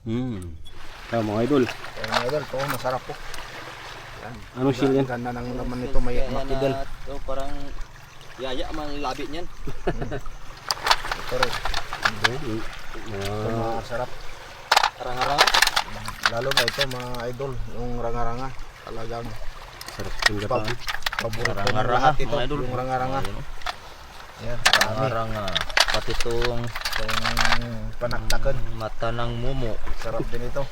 Kaya mga idol. Kaya mga idol, ito masarap po. Yan. Anong shell yan? Ganda ng laman nito, may makidel. Ito parang yaya ang labi niyan. Ito rin. Ito masarap. Arang-arang. Lalo na ito mga idol, yung ranga-ranga. Talagang Sarap yung gata. paborito ng Ranga-ranga, lahat ito, mga idol. yung ranga-ranga. Yan, marami. Arang-arang. Pati itong Itong panaktakan. mata ng mumo. Sarap din ito.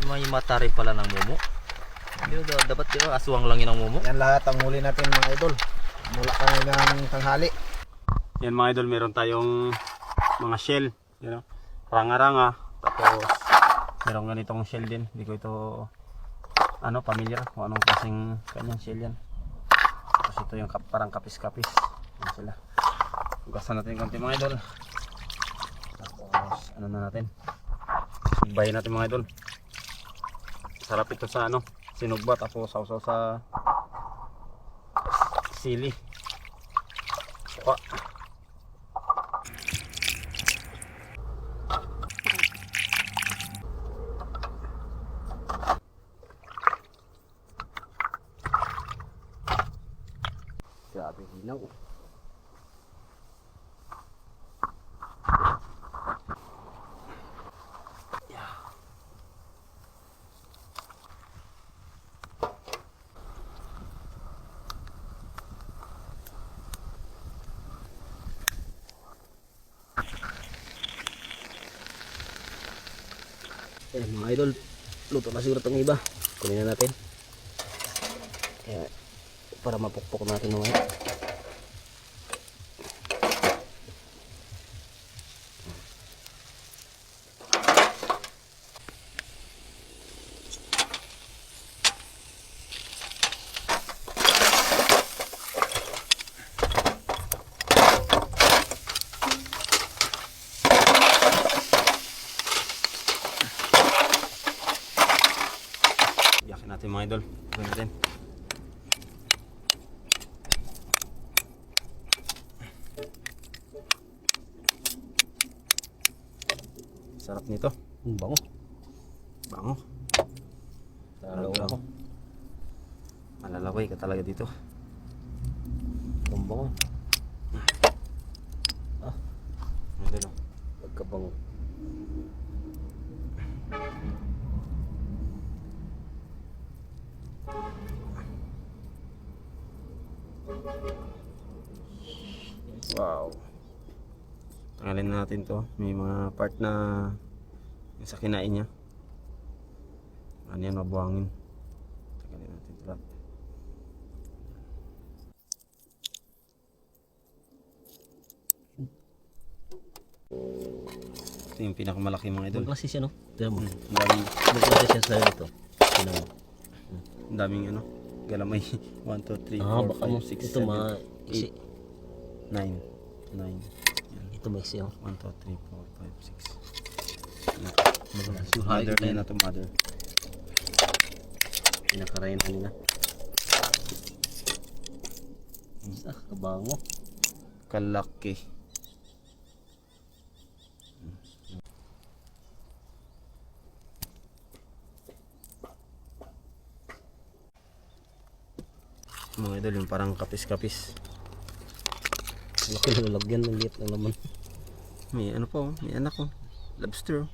May mata rin pala ng mumo. Hindi, dapat di ba aswang lang yun ang mumo? Yan lahat ang huli natin mga idol. Mula kami ng tanghali. Yan mga idol, meron tayong mga shell. You know? Ranga-ranga. Tapos meron ganitong shell din. Hindi ko ito familiar kung anong klaseng kanyang shell yan. Tapos ito yung parang kapis-kapis. Yan sila. Hugasan natin yung konti mga idol. Tapos na natin. Bayin natin mga idol. Sarap ito sa sinugba, tapos sausaw sa sili. Suka. Grabe hinaw. Mga idol, luto na siguro itong iba. Kunin na natin. Kaya, para mapukpok natin mga idol. Yakin natin mga idol. Gawin natin. Sarap nito. Bango. Bango. Bango. Malalaway ka talaga dito. Bango. Idol. Pagkabango. Wow. Tanggalin na natin to. May mga part na yung sa kinain niya. Ano yan, mabuhangin. Tanggalin natin ito lahat. Ito yung pinakamalaki mga idol. Klase siya, no? Tignan mo. Ang daming, Klase siya sa ito. Tignan mo. ang daming galamay. 1, 2, 3, 4, Baka 5, 6, ito 7, 8, 9. 9. Ito maiksi, oh. 1, 2, 3, 4, 5, 6. Mother Mother na to, mother. Pinakarayan na nila. Kabango. Kalaki. Mga idol, yung parang kapis-kapis. Laki ng lagyan ng liit ng laman. May may anak ko. Lobster.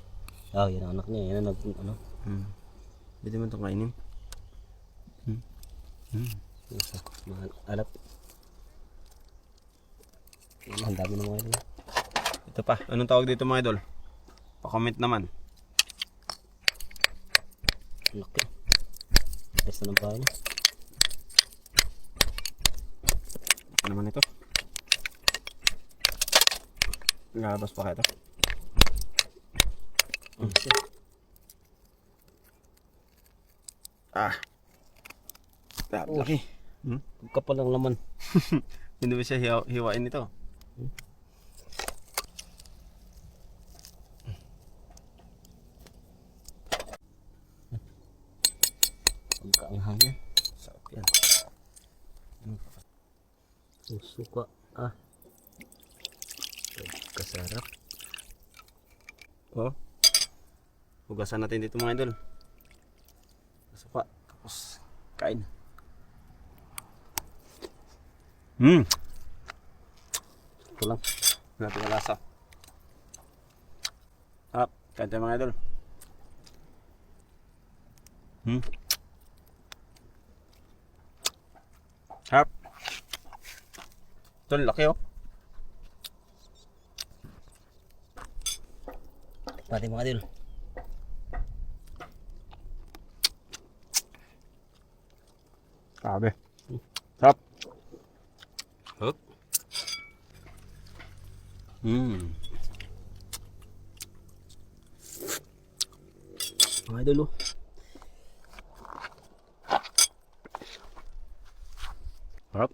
Yan ang anak niya. Yan ang Pwede man itong kainin. mahal. Alat. Ang dami ng mga idol. Ito pa. Anong tawag dito mga idol? Pa-comment naman. Laki. Basta ng bahay niya. Ano naman ito? Nalabas pa kaya ito? Laki. Kapal ng laman. Hindi ba siya hiwain ito? Ang kaanghang niya. Sarap yan. Suka. Kasarap. Oh. Hugasan natin dito mga idol. Sapa. Tapos kain. Ito lang. Natin ang lasa. Kain tayo mga idol. Harap. Ito, laki oh. Pati mga idol. Grabe. Sarap. Hop. Mga idol oh. Sarap.